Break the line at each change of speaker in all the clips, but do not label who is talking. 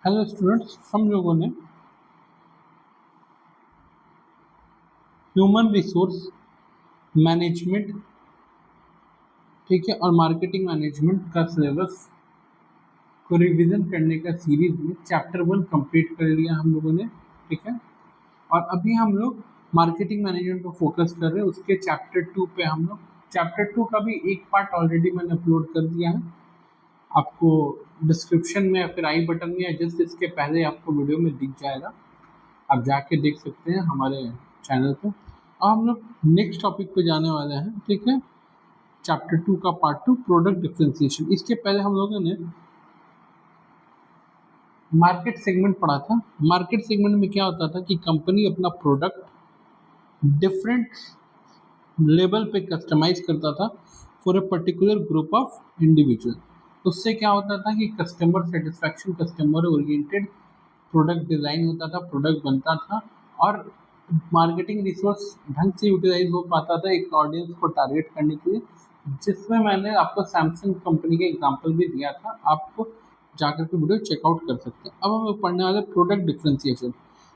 Hello students, हम लोगों ने ह्यूमन रिसोर्स मैनेजमेंट, ठीक है, और मार्केटिंग मैनेजमेंट का सिलेबस को रिवीजन करने का सीरीज में चैप्टर 1 कंप्लीट कर लिया हम लोगों ने। ठीक है, और अभी हम लोग मार्केटिंग मैनेजमेंट पर फोकस कर रहे हैं। उसके चैप्टर 2 पे हम लोग चैप्टर 2 का भी एक पार्ट ऑलरेडी मैंने अपलोड कर दिया है। आपको डिस्क्रिप्शन में या फिर आई बटन में या जस्ट इसके पहले आपको वीडियो में दिख जाएगा, आप जाके देख सकते हैं हमारे चैनल पे। अब हम लोग नेक्स्ट टॉपिक पे जाने वाले हैं। ठीक है, चैप्टर 2 का पार्ट 2, प्रोडक्ट डिफरेंशिएशन। इसके पहले हम लोगों ने मार्केट सेगमेंट पढ़ा था। मार्केट सेगमेंट में क्या होता था कि कंपनी अपना प्रोडक्ट डिफरेंट लेवल पे कस्टमाइज करता था for a particular group of individual. उससे क्या होता था कि customer satisfaction, customer oriented product design होता था, प्रोडक्ट बनता था और मार्केटिंग रिसोर्स ढंग से यूटिलाइज हो पाता था एक ऑडियंस को टारगेट करने के लिए, जिसमें मैंने आपको सैमसंग कंपनी का एग्जांपल भी दिया था। आपको जाकर के वीडियो चेकआउट कर सकते हैं। अब हम लोग पढ़ने वाले प्रोडक्ट डिफरेंशिएशन।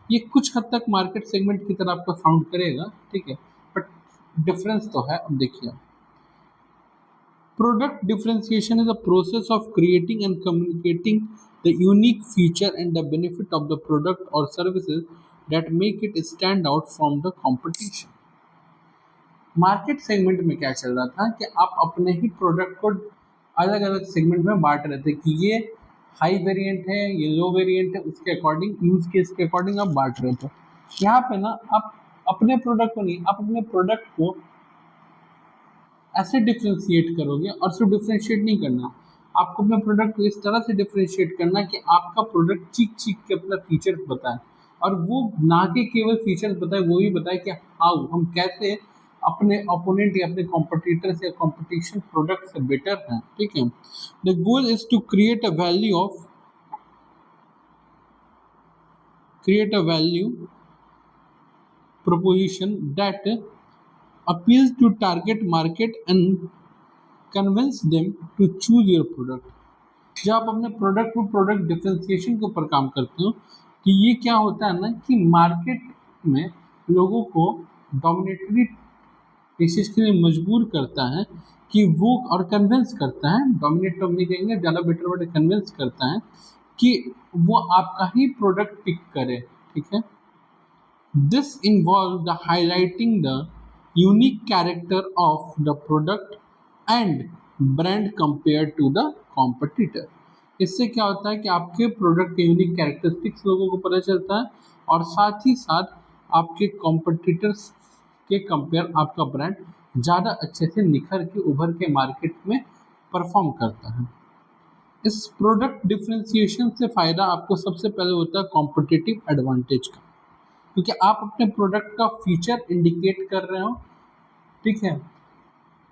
ये कुछ हद तक मार्केट सेगमेंट की तरह आपको साउंड करेगा, ठीक है, बट डिफरेंस तो है। अब देखिए, product differentiation is a process of creating and communicating the unique feature and the benefit of the product or services that make it stand out from the competition. Market segment में क्या चल रहा था कि आप अपने ही प्रोडक्ट को अलग अलग सेगमेंट में बांट रहे थे कि ये हाई वेरिएंट है, ये लो वेरिएंट है, उसके अकॉर्डिंग यूज केस के अकॉर्डिंग आप बांट रहे थे। यहाँ पे ना आप अपने प्रोडक्ट को नहीं, आप अपने प्रोडक्ट को ऐसे डिफ्रेंशिएट करोगे, और सिर्फ डिफ्रेंशिएट नहीं करना, आपको अपने प्रोडक्ट को इस तरह से डिफ्रेंशिएट करना कि आपका प्रोडक्ट चीख चीख के अपना फीचर्स बताए, और वो ना कि केवल फीचर्स बताए, वो भी बताए कि हाउ हम कैसे अपने ओपोनेंट या अपने कॉम्पिटिटर से कॉम्पिटिशन प्रोडक्ट से बेटर हैं। ठीक है, the goal is to create a value proposition that appeals to target market and convince them to choose your product। जब आप अपने प्रोडक्ट को प्रोडक्ट डिफरेंशिएशन के ऊपर काम करते हो, कि ये क्या होता है ना कि मार्केट में लोगों को डोमिनेटरी डिसीज के लिए मजबूर करता है कि वो, और कन्विंस करता है, डोमिनेट तो नहीं कहेंगे, ज़्यादा बेटर वर्ड, कन्विंस करता है कि वो आपका ही प्रोडक्ट पिक करे। ठीक है, this involves the highlighting the unique character of the product and brand compared to the competitor। इससे क्या होता है कि आपके प्रोडक्ट के यूनिक कैरेक्टरिस्टिक्स लोगों को पता चलता है, और साथ ही साथ आपके कॉम्पिटिटर्स के कंपेयर आपका ब्रांड ज़्यादा अच्छे से निखर के उभर के मार्केट में परफॉर्म करता है। इस प्रोडक्ट डिफरेंशिएशन से फ़ायदा आपको सबसे पहले होता है कॉम्पिटिटिव एडवांटेज का, क्योंकि आप अपने प्रोडक्ट का फीचर इंडिकेट कर रहे हो, ठीक है,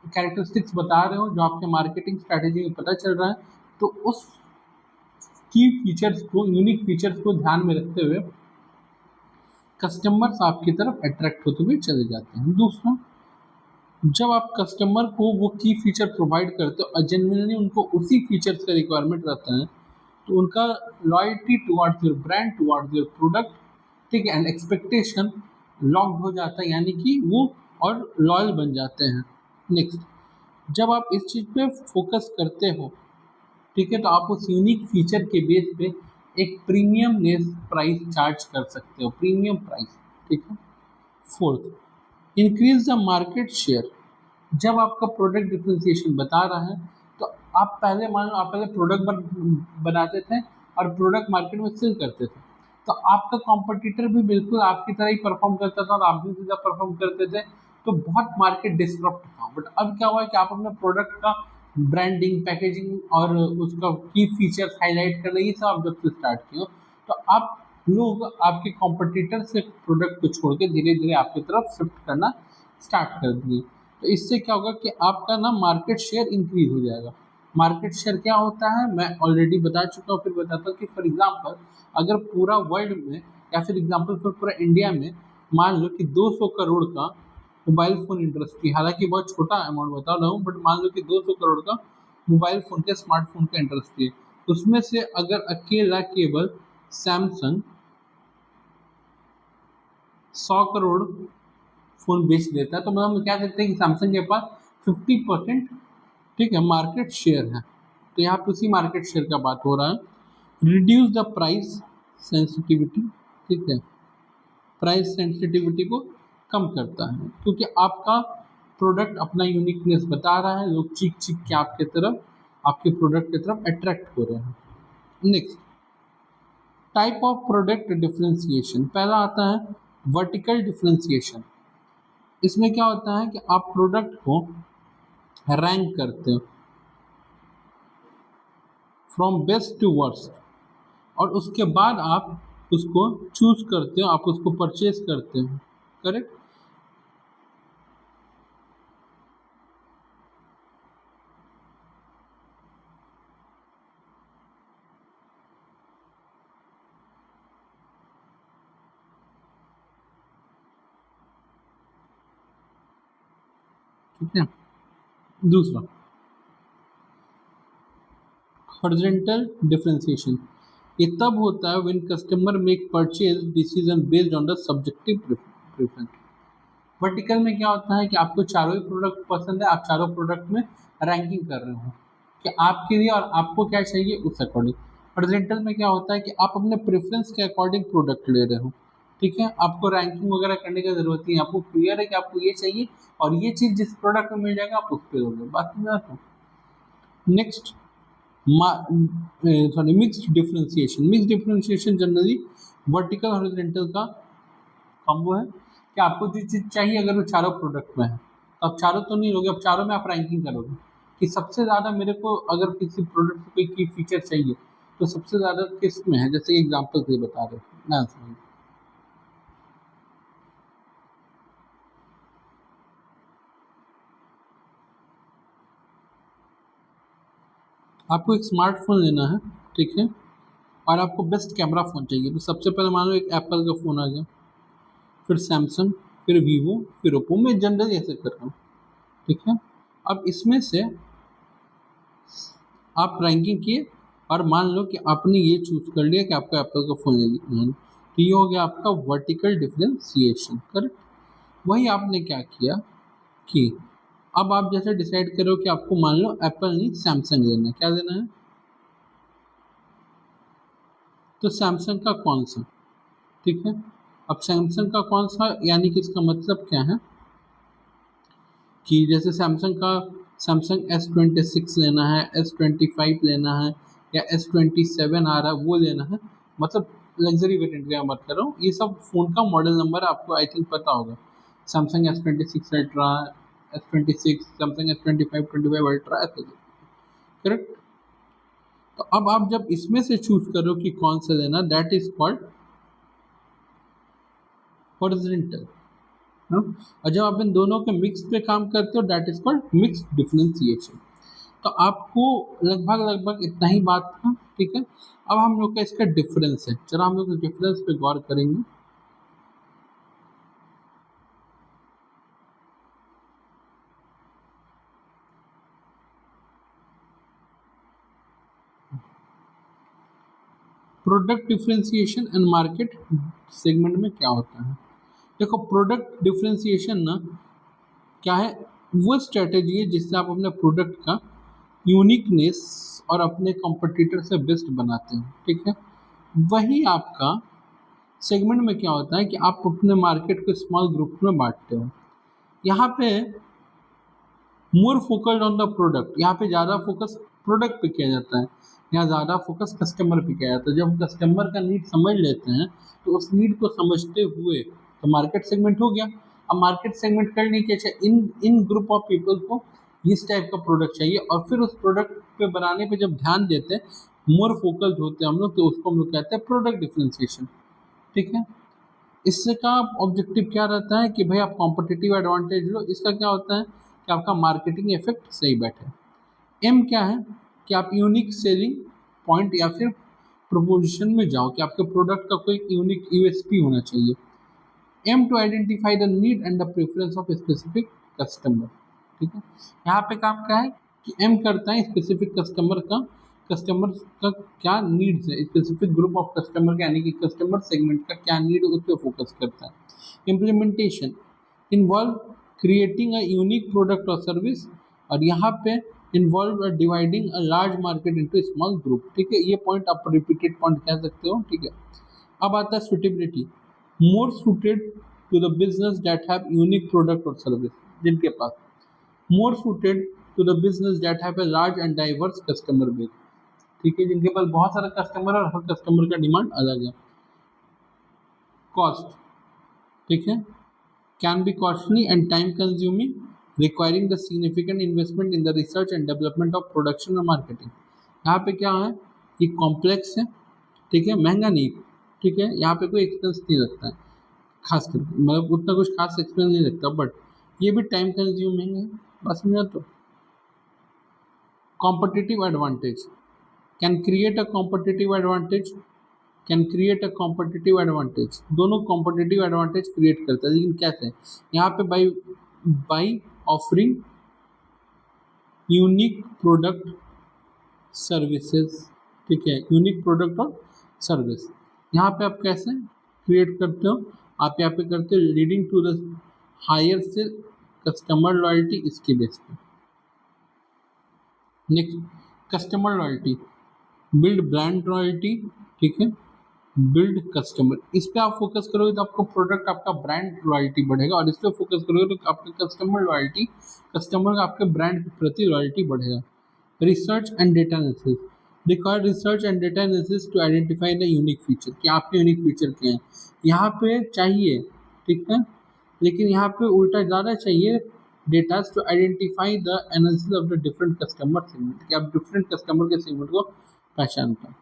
कैरेक्टरिस्टिक्स बता रहे हो जो आपके मार्केटिंग स्ट्रैटेजी में पता चल रहा है, तो उस की फीचर्स को, यूनिक फीचर्स को ध्यान में रखते हुए कस्टमर्स आपकी तरफ अट्रैक्ट होते हुए चले जाते हैं। दूसरा, जब आप कस्टमर को वो की फीचर प्रोवाइड करते हो और जेन्युइनली उनको उसी फीचर्स का रिक्वायरमेंट रहता है, तो उनका loyalty towards your brand, towards your product, ठीक है, एंड एक्सपेक्टेशन लॉक्ड हो जाता है, यानी कि वो और लॉयल बन जाते हैं। नेक्स्ट, जब आप इस चीज़ पे फोकस करते हो, ठीक है, तो आप उस यूनिक फीचर के बेस पे एक प्रीमियम प्राइस चार्ज कर सकते हो, प्रीमियम प्राइस। ठीक है, fourth, increase the market share. जब आपका प्रोडक्ट डिफरेंशिएशन बता रहा है, तो आप पहले, मान लो आप पहले प्रोडक्ट बनाते थे और प्रोडक्ट मार्केट में सेल करते थे, तो आपका कॉम्पिटिटर भी बिल्कुल आपकी तरह ही परफॉर्म करता था और आप भी सीधा परफॉर्म करते थे, तो बहुत मार्केट डिस्टरप्ट था। बट अब क्या हुआ है कि आप अपने प्रोडक्ट का ब्रांडिंग, पैकेजिंग और उसका की फीचर्स हाईलाइट करना, ये सब आप जब से स्टार्ट किए हो, तो आप लोग आपके कॉम्पिटिटर से प्रोडक्ट को छोड़ के धीरे धीरे आपकी तरफ शिफ्ट करना स्टार्ट कर दिए। तो इससे क्या होगा कि आपका ना मार्केट शेयर इंक्रीज हो जाएगा। मार्केट शेयर क्या होता है मैं ऑलरेडी बता चुका हूँ, फिर बताता हूँ कि फॉर एग्जांपल अगर पूरा वर्ल्ड में, या फिर एग्जांपल फिर पूरा इंडिया में मान लो कि 200 करोड़ का मोबाइल फ़ोन इंडस्ट्री, हालांकि बहुत छोटा अमाउंट बता रहा हूँ, बट मान लो कि 200 करोड़ का मोबाइल फ़ोन के, स्मार्टफोन का इंडस्ट्री है, उसमें से अगर अकेला केवल सैमसंग 100 करोड़ फोन बेच देता है तो मतलब हम क्या कहते हैं कि सैमसंग के पास 50%, ठीक है, मार्केट शेयर है। तो यहाँ पे उसी मार्केट शेयर का बात हो रहा है। रिड्यूस द प्राइस सेंसिटिविटी, ठीक है, प्राइस सेंसिटिविटी को कम करता है क्योंकि आपका प्रोडक्ट अपना यूनिकनेस बता रहा है, लोग चीख चीख के आपके तरफ, आपके प्रोडक्ट की तरफ अट्रैक्ट हो रहे हैं। Next, type of product differentiation. पहला आता है वर्टिकल डिफरेंशिएशन। इसमें क्या होता है कि आप प्रोडक्ट को रैंक करते हो फ्रॉम बेस्ट टू वर्स्ट, और उसके बाद आप उसको चूज करते हो, आप उसको परचेज करते हो, करेक्ट। ठीक है। दूसरा, हॉरिजॉन्टल डिफरेंशिएशन। ये तब होता है when customer make purchase decision based on the subjective preference. Vertical में क्या होता है कि आपको चारों ही प्रोडक्ट पसंद है, आप चारों प्रोडक्ट में रैंकिंग कर रहे हो कि आपके लिए और आपको क्या चाहिए उस अकॉर्डिंग। हॉरिजॉन्टल में क्या होता है कि आप अपने प्रेफरेंस के अकॉर्डिंग प्रोडक्ट ले रहे हो, ठीक है, आपको रैंकिंग वगैरह करने की जरूरत नहीं है, आपको क्लियर है कि आपको ये चाहिए और ये चीज़ जिस प्रोडक्ट में मिल जाएगा आप उस पर लोगे, बात समझ आता है। Next, sorry, mixed differentiation. Mixed differentiation generally vertical horizontal का कॉम्बो है कि आपको जो चीज़ चाहिए अगर वो चारों प्रोडक्ट में है तो आप चारों तो नहीं लोगे, अब चारों में आप रैंकिंग करोगे कि सबसे ज़्यादा मेरे को अगर किसी प्रोडक्ट में कोई की फीचर चाहिए तो सबसे ज़्यादा किस में है, जैसे एग्जाम्पल से बता रहे हो ना। आपको एक स्मार्टफोन लेना है, ठीक है, और आपको बेस्ट कैमरा फ़ोन चाहिए, तो सबसे पहले मान लो एक एप्पल का फ़ोन आ गया, फिर सैमसंग, फिर वीवो, फिर ओप्पो। मैं जनरली ऐसे कर रहा हूँ, ठीक है। अब इसमें से आप रैंकिंग किए और मान लो कि आपने ये चूज कर लिया कि आपको एप्पल का फ़ोन लेना है, तो ये हो गया आपका वर्टिकल डिफरेंशिएशन, करेक्ट। वही आपने क्या किया कि अब आप जैसे डिसाइड करो कि आपको मान लो एप्पल नहीं सैमसंग लेना है, क्या लेना है, तो सैमसंग का कौन सा, ठीक है। अब सैमसंग का कौन सा यानी कि इसका मतलब क्या है कि जैसे सैमसंग S26 लेना है, S25 लेना है, या S27 आ रहा है वो लेना है, मतलब लग्जरी वेरिएंट की बात कर रहा हूँ। ये सब फ़ोन का मॉडल नंबर आपको आई थिंक पता होगा। Samsung S26 ultra, S26, Samsung S25, 25 ultra, ऐसे, करेक्ट। तो अब आप जब इसमें से चूज करो कि कौन सा लेना, दैट इज कॉल्ड हॉरिजॉन्टल। और जब आप इन दोनों के मिक्स पे काम करते हो that is called mix differentiation. तो आपको लगभग लगभग इतना ही बात था, ठीक है। अब हम लोग का इसका डिफरेंस है, चलो हम लोग डिफरेंस पे गौर करेंगे। Product differentiation and market segment में क्या होता है। देखो, प्रोडक्ट डिफरेंशिएशन ना क्या है, वो स्ट्रेटेजी है जिससे आप अपने प्रोडक्ट का यूनिकनेस और अपने कंपटीटर से बेस्ट बनाते हैं, ठीक है। वही आपका सेगमेंट में क्या होता है कि आप अपने मार्केट को स्मॉल ग्रुप में बांटते हो। यहाँ पे more focused on the product, यहाँ पे ज़्यादा फोकस प्रोडक्ट पे किया जाता है, यहाँ ज़्यादा फोकस कस्टमर पे किया जाता है। जब हम कस्टमर का नीड समझ लेते हैं तो उस नीड को समझते हुए तो मार्केट सेगमेंट हो गया। अब मार्केट सेगमेंट करने के अच्छा इन इन ग्रुप ऑफ पीपल को इस टाइप का प्रोडक्ट चाहिए और फिर उस प्रोडक्ट पे बनाने पे जब ध्यान देते हैं, मोर फोकस्ड होते हैं हम लोग, तो उसको हम लोग कहते हैं प्रोडक्ट डिफरेंशिएशन, ठीक है। इससे का ऑब्जेक्टिव क्या रहता है कि भाई आप कॉम्पिटिटिव एडवांटेज लो। इसका क्या होता है कि आपका मार्केटिंग इफेक्ट सही बैठे। एम क्या है कि आप यूनिक सेलिंग पॉइंट या फिर प्रोपोजिशन में जाओ कि आपके प्रोडक्ट का कोई यूनिक यूएसपी होना चाहिए। Aim to identify the need and the preference of specific customer, ठीक है। यहाँ पे काम क्या है कि एम करता है स्पेसिफिक कस्टमर का कस्टमर का क्या नीड्स है, स्पेसिफिक ग्रुप ऑफ कस्टमर का यानी कि कस्टमर सेगमेंट का क्या नीड है उस पर फोकस करता है। Implementation involve creating a unique product और सर्विस, और यहाँ पे involve dividing a large market into small group. ठीक है, ये पॉइंट आप रिपीटेड पॉइंट कह सकते हो। ठीक है, अब आता है suitability, more suited to the business that have unique product और सर्विस, जिनके पास more suited to the business that have a large and diverse customer base. ठीक है, जिनके पास बहुत सारा कस्टमर और हर कस्टमर का डिमांड अलग है। कॉस्ट, ठीक है, can be costly and time consuming, requiring the significant investment in the research and development of production और मार्केटिंग। यहाँ पे क्या है, ये कॉम्प्लेक्स है। ठीक है, महंगा नहीं। ठीक है, यहाँ पे कोई एक्सपेंस नहीं लगता है खास करके, मतलब उतना कुछ खास एक्सपेंस नहीं लगता, बट ये भी टाइम कंज्यूमिंग है। बस समझा। तो competitive advantage, can create a competitive advantage, can create a competitive advantage, दोनों कॉम्पिटिटिव एडवांटेज क्रिएट करता है, लेकिन कैसे, यहाँ पे by offering unique product services. ठीक है, यूनिक प्रोडक्ट और सर्विस यहाँ पे आप कैसे क्रिएट करते हो, आप यहाँ पे करते हो लीडिंग टू द हायर से कस्टमर लॉयल्टी, इसके बेस पे। Next, customer loyalty, build brand loyalty. ठीक है, बिल्ड कस्टमर, इस पे आप फोकस करोगे तो आपका प्रोडक्ट, आपका ब्रांड लॉयल्टी बढ़ेगा, और इस पे फोकस करोगे तो आपका कस्टमर लॉयल्टी, कस्टमर का आपके ब्रांड के प्रति लॉयल्टी बढ़ेगा। Research and data analysis, require research and data analysis to identify the unique feature, कि आपके यूनिक फीचर क्या हैं यहाँ पे चाहिए। ठीक है, लेकिन यहाँ पे उल्टा ज़्यादा चाहिए data to identify the analysis of the different customer segment, कि आप डिफरेंट कस्टमर के सेगमेंट को पहचान पाए।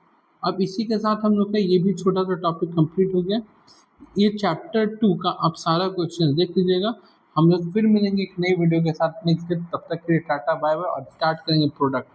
अब इसी के साथ हम लोग का ये भी छोटा सा टॉपिक कंप्लीट हो गया। ये चैप्टर 2 का आप सारा क्वेश्चन देख लीजिएगा। हम लोग फिर मिलेंगे एक नई वीडियो के साथ नेक्स्ट दिन, तब तक के लिए टाटा बाय बाय, और स्टार्ट करेंगे प्रोडक्ट।